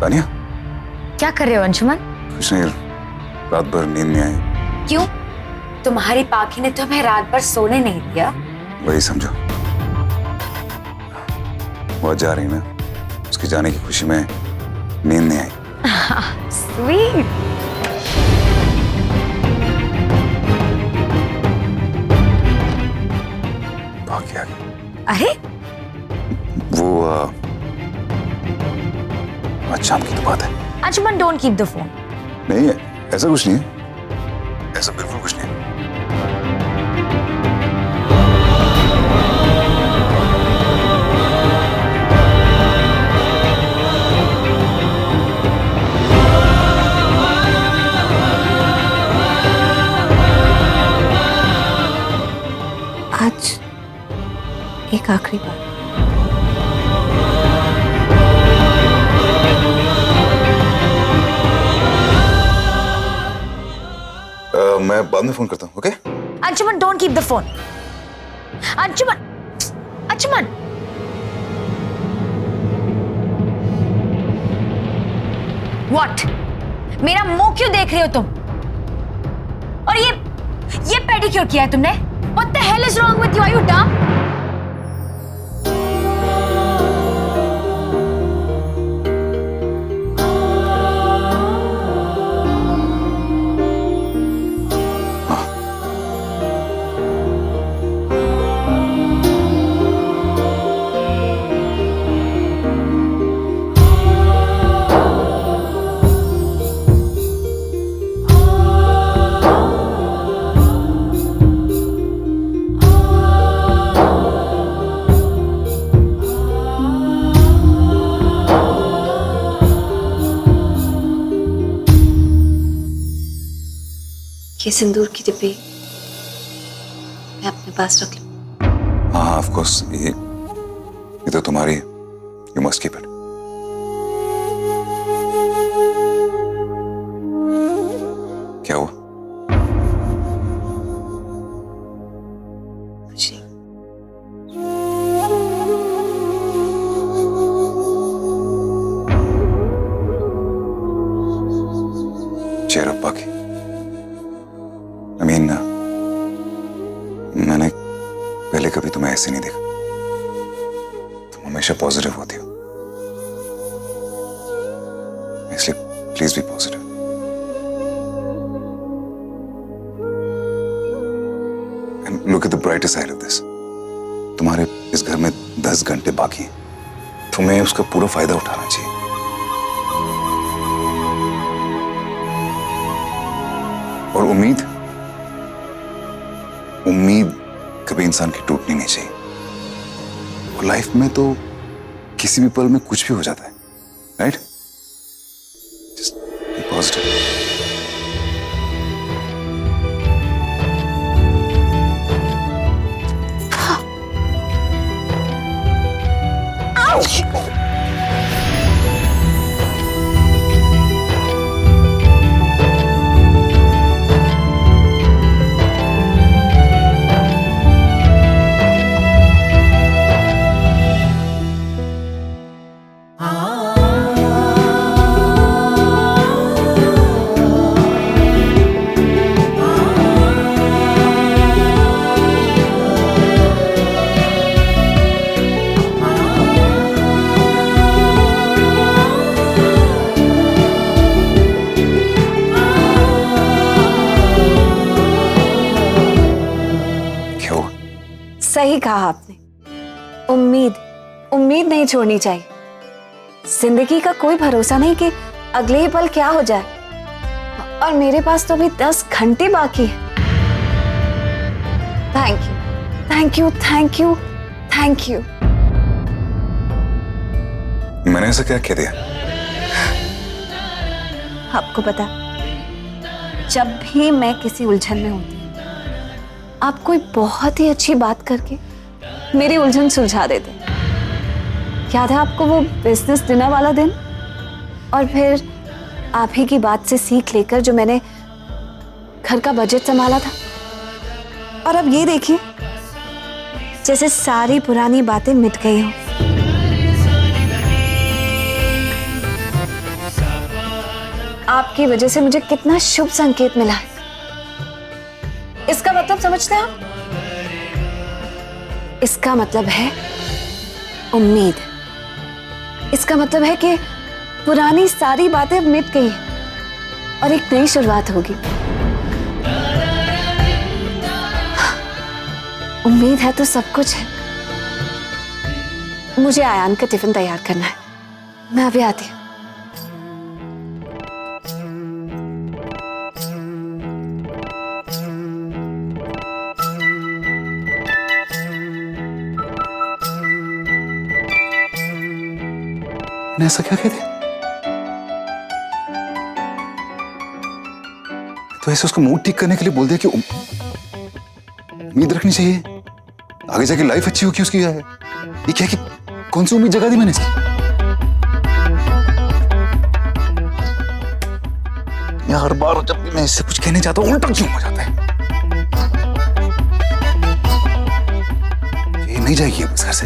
तानिया, क्या कर रहे हो अंशुमन? कुछ नहीं, रात भर नींद नहीं आई। क्यों? तुम्हारी पाखी ने तुम्हें रात भर सोने नहीं दिया? वही समझो, वो जा रही ना, उसके जाने की खुशी में नींद नहीं आई। स्वीट। भाग आ गई। अरे वो आज शाम की तो बात है। Anshuman, don't keep the phone. नहीं, ऐसा कुछ नहीं है, ऐसा बिल्कुल कुछ नहीं है। आज एक आखिरी बार। मैं बाद में फोन करता हूँ, okay? Anshuman, don't keep the phone. Anshuman, Anshuman. What? मेरा मुंह क्यों देख रहे हो तुम? और ये पेडिक्योर किया है तुमने? What the hell is wrong with you? Are you dumb? ये सिंदूर की डिब्बी मैं अपने पास रख लूं? हाँ, ऑफ कोर्स, ये तो तुम्हारी, यू मस्ट कीप इट। क्या हुआ? कुछ नहीं। चेयर अप बाकी। मैंने पहले कभी तुम्हें ऐसे नहीं देखा। तुम हमेशा पॉजिटिव होती हो, इसलिए please be positive. And look at the brighter side of this. तुम्हारे इस घर में 10 घंटे बाकी हैं, तुम्हें उसका पूरा फायदा उठाना चाहिए। और उम्मीद कभी इंसान की टूटनी नहीं चाहिए। और लाइफ में तो किसी भी पल में कुछ भी हो जाता है, राइट? Just be positive. सही कहा आपने। उम्मीद नहीं छोड़नी चाहिए। जिंदगी का कोई भरोसा नहीं कि अगले ही पल क्या हो जाए। और मेरे पास तो अभी 10 घंटे बाकी है। Thank you, thank you, thank you, thank you. मैंने ऐसा क्या कह दिया? आपको पता, जब भी मैं किसी उलझन में होती हूँ, आप कोई बहुत ही अच्छी बात करके मेरी उलझन सुलझा देते। याद है आपको वो बिजनेस डिनर वाला दिन? और फिर आप ही की बात से सीख लेकर जो मैंने घर का बजट संभाला था। और अब ये देखिए, जैसे सारी पुरानी बातें मिट गई हों। आपकी वजह से मुझे कितना शुभ संकेत मिला है। इसका मतलब समझते हैं आप? इसका मतलब है उम्मीद। इसका मतलब है कि पुरानी सारी बातें अब मिट गई हैं और एक नई शुरुआत होगी। उम्मीद है तो सब कुछ है। मुझे आयान का टिफिन तैयार करना है, मैं अभी आती हूँ। ने ऐसा क्या कहते? तो ऐसे उसको मूड ठीक करने के लिए बोल दिया कि उम्मीद रखनी चाहिए, आगे जाके लाइफ अच्छी होगी उसकी। है ये क्या कि कौन सी उम्मीद जगा दी मैंने इसकी? यार हर बार जब भी मैं इससे कुछ कहने जाता हूं उल्टा क्यों हो जाता है? ये नहीं जाएगी अब इस घर से,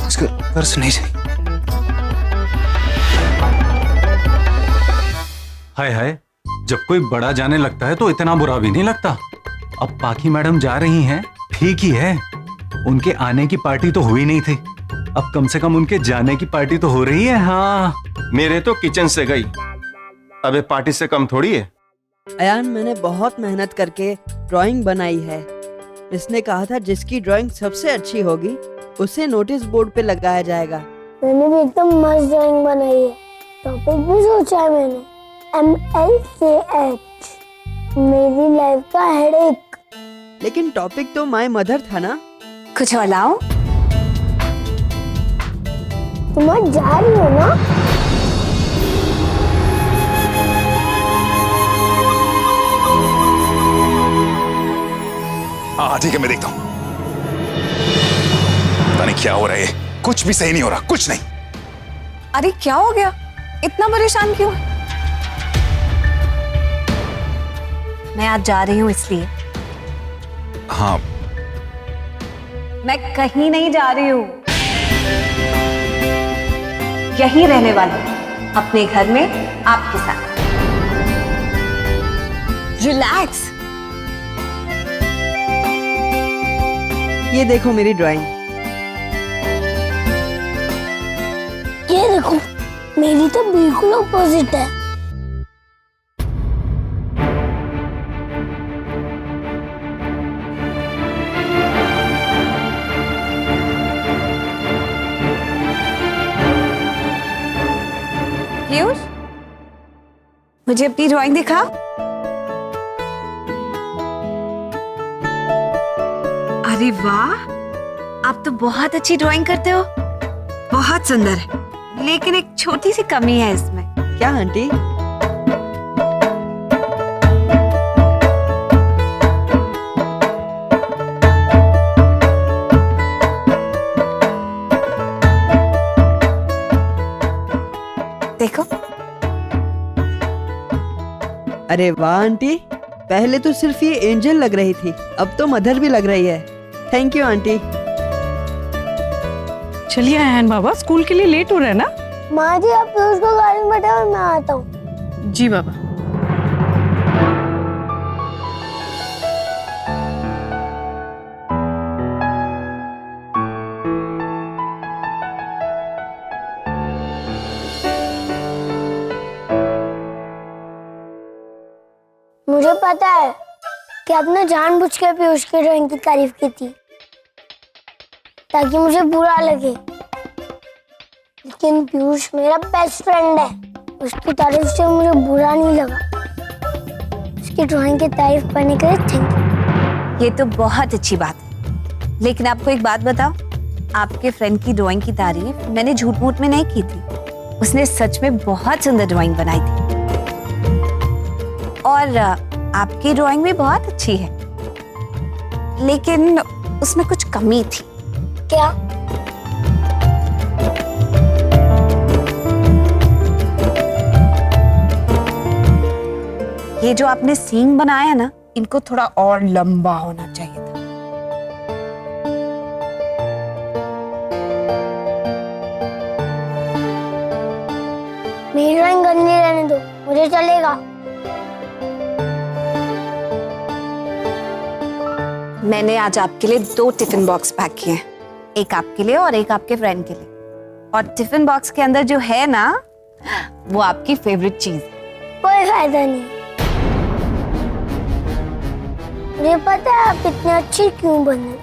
इसके घर से नहीं जाएगी। हाय हाय, जब कोई बड़ा जाने लगता है तो इतना बुरा भी नहीं लगता। अब पाखी मैडम जा रही हैं, ठीक ही है। उनके आने की पार्टी तो हुई नहीं थी, अब कम से कम उनके जाने की पार्टी तो हो रही है। हाँ, मेरे तो किचन से गई, अबे पार्टी से कम थोड़ी है। अयान, मैंने बहुत मेहनत करके ड्राइंग बनाई है। इसने कहा था जिसकी ड्राइंग सबसे अच्छी होगी उसे नोटिस बोर्ड पे लगाया जाएगा। मैंने भी एकदम मस्त ड्राइंग बनाई है। टॉपिक भी सोचा है मैंने, MLKH, मेरी लाइफ का हेडेक। लेकिन टॉपिक तो माय मदर था ना। कुछ और लाओ? तुम आज जा रही हो ना? हाँ ठीक है, मैं देखता हूं। पता नहीं क्या हो रहा है, कुछ भी सही नहीं हो रहा, कुछ नहीं। अरे क्या हो गया, इतना परेशान क्यों है? मैं आज जा रही हूँ इसलिए। हाँ, मैं कहीं नहीं जा रही हूँ, यहीं रहने वाली हूँ, अपने घर में आपके साथ। रिलैक्स। ये देखो मेरी ड्राइंग। ये देखो, मेरी तो बिल्कुल अपोजिट है। पीयूष, मुझे अपनी ड्राइंग दिखा। अरे वाह, आप तो बहुत अच्छी ड्राइंग करते हो, बहुत सुंदर है। लेकिन एक छोटी सी कमी है इसमें। क्या आंटी? देखो। अरे वाह आंटी, पहले तो सिर्फ ये एंजल लग रही थी, अब तो मदर भी लग रही है। Thank you aunty. चलिए अयान बाबा, स्कूल के लिए लेट हो रहा है ना। माँ जी, आप पीयूष को गाड़ी में बैठाओ, मैं आता हूँ। जी बाबा। मुझे पता है कि आपने जानबूझ के पीयूष की ड्राइंग की तारीफ की थी ताकि मुझे बुरा लगे, लेकिन पीयूष मेरा बेस्ट फ्रेंड है, उसकी तारीफ से मुझे बुरा नहीं लगा। उसकी ड्राइंग की तारीफ करने के लिए थैंक यू। ये तो बहुत अच्छी बात है, लेकिन आपको एक बात बताओ, आपके फ्रेंड की ड्राइंग की तारीफ मैंने झूठ मूठ में नहीं की थी। उसने सच में बहुत सुंदर ड्राइंग बनाई थी और आपकी ड्राइंग भी बहुत अच्छी है, लेकिन उसमें कुछ कमी थी। क्या? ये जो आपने सींग बनाया ना, इनको थोड़ा और लंबा होना चाहिए था। मेरी ड्राइंग गंदी रहने दो, मुझे चलेगा। मैंने आज आपके लिए 2 टिफिन बॉक्स पैक किए हैं, एक आपके लिए और एक आपके फ्रेंड के लिए। और टिफिन बॉक्स के अंदर जो है ना, वो आपकी फेवरेट चीज है। कोई फायदा नहीं। मुझे पता है आप इतने अच्छी क्यों बने,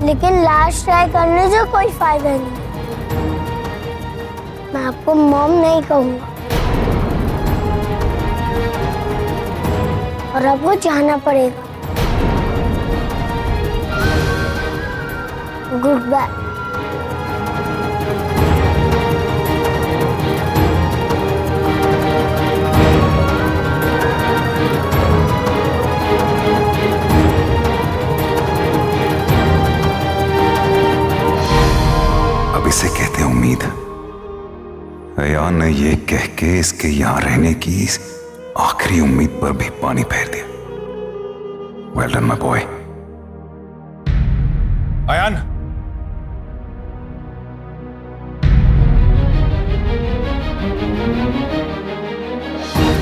लेकिन लास्ट ट्राई करने से कोई फायदा नहीं। मैं आपको मॉम नहीं कहूंगा, और अब वो जाना पड़ेगा। Goodbye. अब इसे कहते हैं उम्मीद। अयान ने ये कह के इसके यहां रहने की आखिरी उम्मीद पर भी पानी फेर दिया। Well done my boy. Ayaan,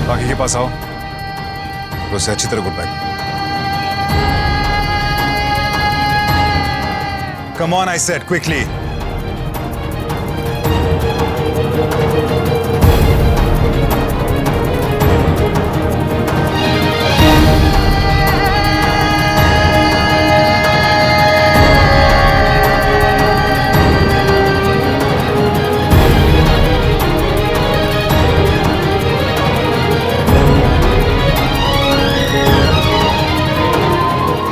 बाकी के पास आओ, तो उसे अच्छी तरह goodbye. Come on I said, quickly.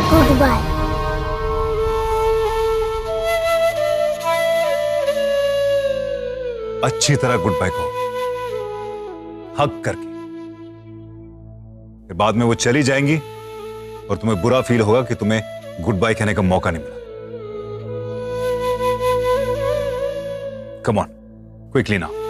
Goodbye. अच्छी तरह गुड बाय कहो, हग करके। फिर बाद में वो चली जाएंगी और तुम्हें बुरा फील होगा कि तुम्हें गुड बाय कहने का मौका नहीं मिला। Come on, quickly now.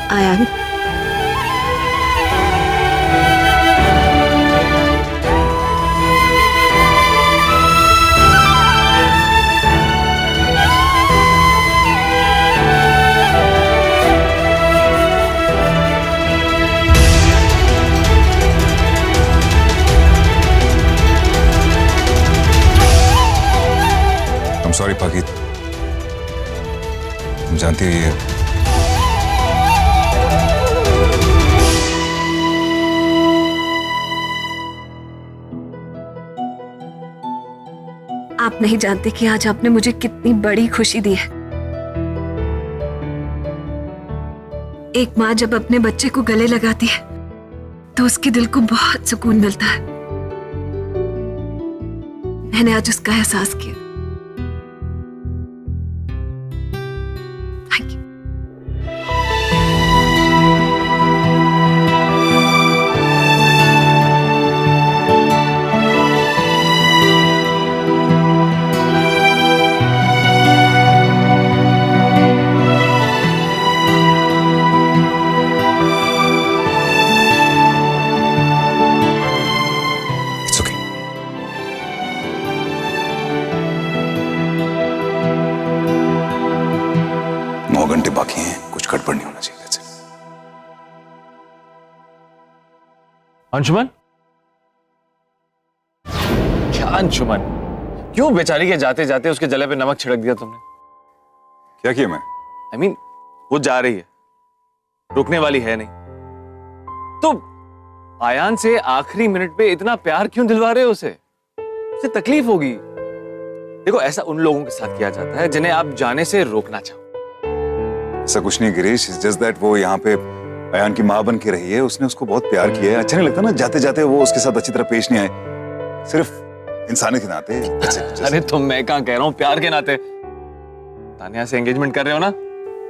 Ayaan, I'm sorry पाकी, तुम जानती हो ये आप नहीं जानते कि आज आपने मुझे कितनी बड़ी खुशी दी है। एक माँ जब अपने बच्चे को गले लगाती है तो उसके दिल को बहुत सुकून मिलता है। मैंने आज उसका एहसास किया। Thank you. It's okay. 9 घंटे बाकी हैं, कुछ गड़बड़ नहीं होना चाहिए। That's it. अंशुमन, क्या अंशुमन, क्यों बेचारी के जाते जाते उसके गले पे नमक छिड़क दिया तुमने? क्या किया मैं? I mean, वो जा रही है, रुकने वाली है नहीं, तो आयान से आखिरी मिनट पे इतना प्यार क्यों दिलवा रहे हो उसे? उसे तकलीफ होगी। देखो, ऐसा उन लोगों के साथ किया जाता है जिन्हें आप जाने से रोकना चाहो। ऐसा कुछ नहीं गिरीश, जस्ट दैट वो यहाँ पे अयान की माँ बन के रही है, उसने उसको बहुत प्यार किया है। अच्छा नहीं लगता ना जाते जाते वो उसके साथ अच्छी तरह पेश नहीं आए, सिर्फ इंसानियत के नाते। अरे तो मैं कहाँ कह रहा हूँ प्यार के नाते। तानिया से एंगेजमेंट कर रहे हो ना?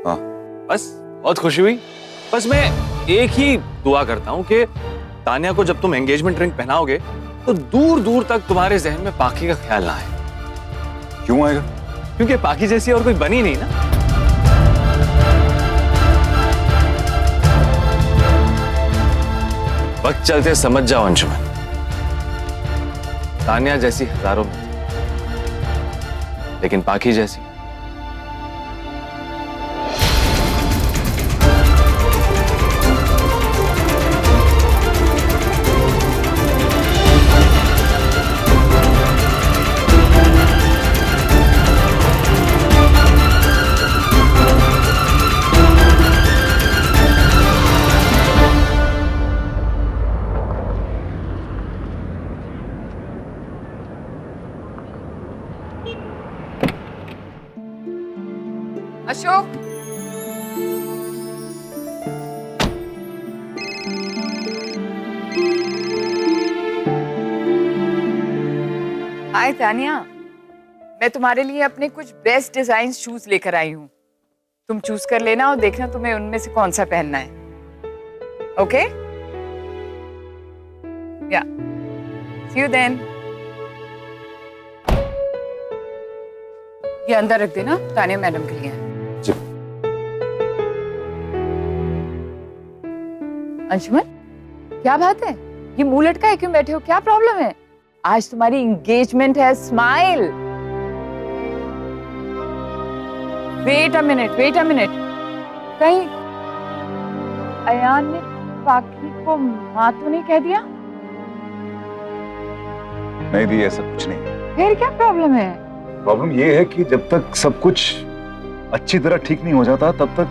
हाँ। बस बहुत खुशी हुई। बस मैं एक ही दुआ करता हूँ कि तानिया को जब तुम एंगेजमेंट रिंग पहनाओगे तो दूर दूर तक तुम्हारे जहन में पाखी का ख्याल ना आए। क्यों आएगा? क्योंकि पाखी जैसी और कोई बनी नहीं ना। वक्त चलते समझ जाओ अंशुमन, तानिया जैसी हजारों में थी, लेकिन पाखी जैसी अशोक, हाय तानिया, मैं तुम्हारे लिए अपने कुछ बेस्ट डिजाइन शूज लेकर आई हूँ। तुम चूज कर लेना और देखना तुम्हें उनमें से कौन सा पहनना है। ओके? या, सी यू देन। ये अंदर रख देना, तानिया मैडम के लिए है। अंशुमन, क्या बात है? ये मुंह लटकाए क्यों बैठे हो? क्या प्रॉब्लम है? आज तुम्हारी एंगेजमेंट है। स्माइल। Wait a minute. कहीं अयान ने पाखी को मां तो नहीं कह दिया? नहीं दी, ऐसा कुछ नहीं। फिर क्या प्रॉब्लम है? प्रॉब्लम ये है कि जब तक सब कुछ अच्छी तरह ठीक नहीं हो जाता तब तक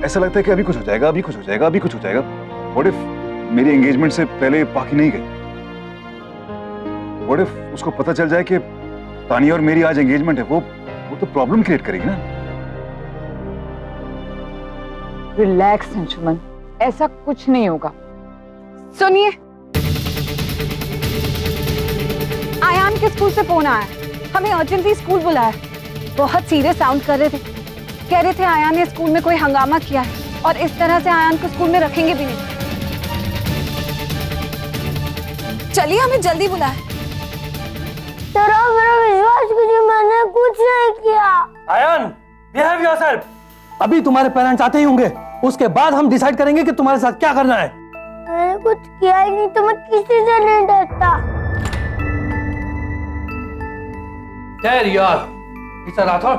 ऐसा लगता है कि अभी कुछ हो जाएगा। What if मेरी एंगेजमेंट से पहले पाखी नहीं गई? What if उसको पता चल जाए कि तानिया और मेरी आज एंगेजमेंट है? वो तो प्रॉब्लम क्रिएट करेगी ना। रिलैक्स अंशुमन, ऐसा कुछ नहीं होगा। सुनिए, आयान के स्कूल से फोन आया, हमें अर्जेंटली स्कूल बुलाया। बहुत सीरियस साउंड कर रहे थे, कह रहे थे आयान ने स्कूल में कोई हंगामा किया है और इस तरह से आयान को स्कूल में रखेंगे भी नहीं। चलिए, हमें जल्दी बुलाए। तेरा मेरा विश्वास कीजिए, मैंने कुछ नहीं किया। Ion, behave yourself. अभी तुम्हारे पेरेंट्स आते ही होंगे, उसके बाद हम डिसाइड करेंगे कि तुम्हारे साथ क्या करना है। मैंने कुछ किया ही नहीं, तो मैं किसी से नहीं डरता। यार, मिस्टर राठौर,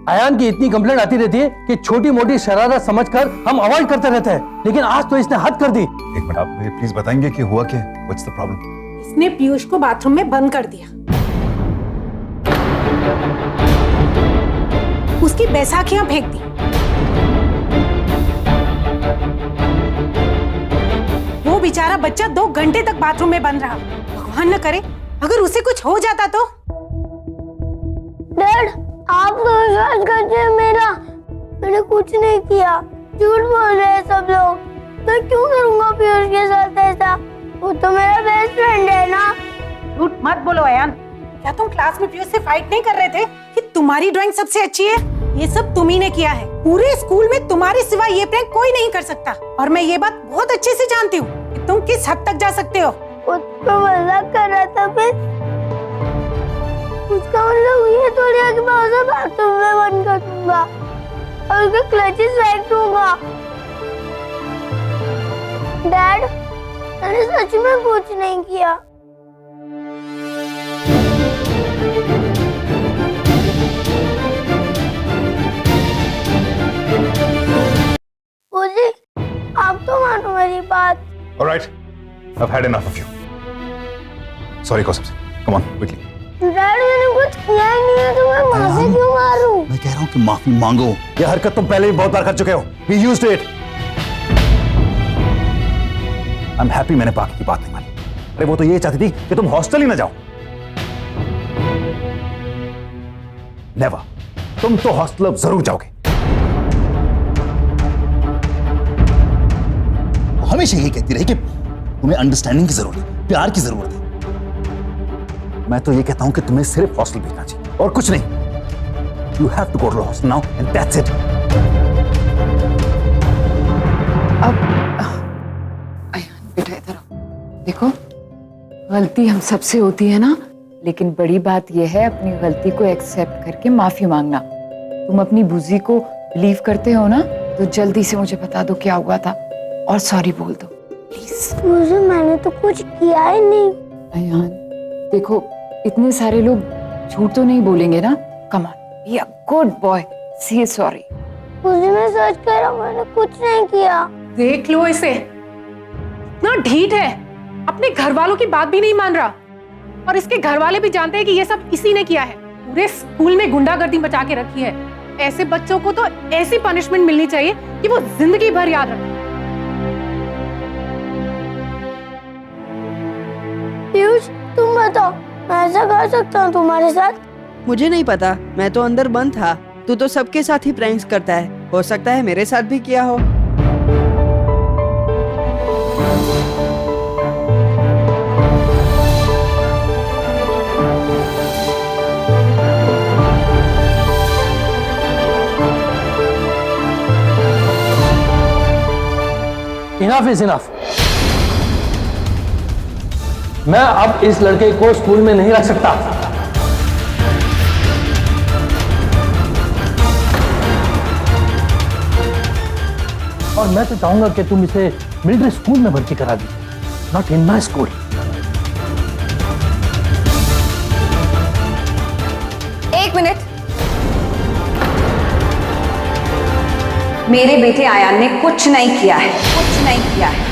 आयान की इतनी कंप्लेंट आती रहती है कि छोटी मोटी शरारत समझकर हम अवॉइड करते रहते हैं, लेकिन आज तो इसने हद कर दी। एक मिनट, आप मुझे प्लीज बताएंगे कि हुआ क्या? What's the problem? इसने पीयूष को बाथरूम में बंद कर दिया, उसकी बैसाखियां फेंक दी, वो बेचारा बच्चा 2 घंटे तक बाथरूम में बंद रहा। भगवान न करे अगर उसे कुछ हो जाता तो। डैड, आप तो विश्वास करते हैं मेरा। मैंने कुछ नहीं किया, झूठ बोल रहे हैं सब लोग। मैं क्यों करूंगा पीयूष के साथ ऐसा? वो तो मेरा बेस्ट फ्रेंड है ना। झूठ मत बोलो अयान। क्या तुम क्लास में पीयूष से फाइट नहीं कर रहे थे कि तुम्हारी ड्राइंग सबसे अच्छी है? ये सब तुम ही ने किया है। पूरे स्कूल में तुम्हारे सिवा ये प्रैंक कोई नहीं कर सकता, और मैं ये बात बहुत अच्छे से जानती हूँ कि तुम किस हद तक जा सकते हो। वो तो मजाक कर रहा था। फिर उसका मतलब ये थोड़ी है कि मैं उसे बाथरूम में बंद कर दूंगा और उसके क्लचेस फेंक दूंगा। डैड, मैंने सच में कुछ नहीं किया। मुझे आप तो मानो मेरी बात। All right, I've had enough of you. Sorry, Kausam. Come on, quickly. Dad, मैंने कुछ किया ही नहीं है, तो मैं माफी क्यों मारूं? मैं कह रहा हूँ कि माफी मांगो। ये हरकत तुम पहले भी बहुत बार कर चुके हो। We used it. I'm happy मैंने पाकी की बात नहीं मानी। अरे वो तो ये चाहती थी कि तुम हॉस्टल ही ना जाओ। नेवर। तुम तो हॉस्टल अब जरूर जाओगे। वो हमेशा ये कहती रही कि तुम्हें अंडरस्टैंडिंग की जरूरत है, प्यार की जरूरत है। मैं तो ये कहता हूं कि तुम्हें सिर्फ हॉस्टल भेजना चाहिए और कुछ नहीं। You have to go to hostel now and that's it. अब बेटा इधर आओ। देखो, गलती हम सबसे होती है ना, लेकिन बड़ी बात यह है अपनी गलती को एक्सेप्ट करके माफी मांगना। तुम अपनी बुजी को बिलीव करते हो ना, तो जल्दी से मुझे बता दो क्या हुआ था और सॉरी बोल दो प्लीज। मुझे मैंने तो कुछ किया ही नहीं। अयान देखो, इतने सारे लोग झूठ तो नहीं बोलेंगे ना। Come on, be a good boy, से सॉरी। मुझे मैं सच कह रहा हूँ, मैंने कुछ नहीं किया। देख लो इसे, ना ढीठ है, अपने घर वालों की बात भी नहीं मान रहा। और इसके घर वाले भी जानते हैं कि ये सब इसी ने किया है। पूरे स्कूल में गुंडागर्दी मचा के रखी है। ऐसे बच्चों को तो ऐसी पनिशमेंट मिलनी चाहिए कि वो जिंदगी भर याद रखें। पीयूष, तुम बताओ, मैं ऐसा कर सकता हूँ तुम्हारे साथ? मुझे नहीं पता, मैं तो अंदर बंद था। तू तो सबके साथ ही प्रैंक्स करता है, हो सकता है मेरे साथ भी किया हो। Enough is enough. मैं अब इस लड़के को स्कूल में नहीं रख सकता। और मैं तो चाहूंगा कि तुम इसे मिलिट्री स्कूल में भर्ती करा दीजिए, नॉट इन माई स्कूल। एक मिनट। मेरे बेटे आयान ने कुछ नहीं किया है, कुछ नहीं किया है।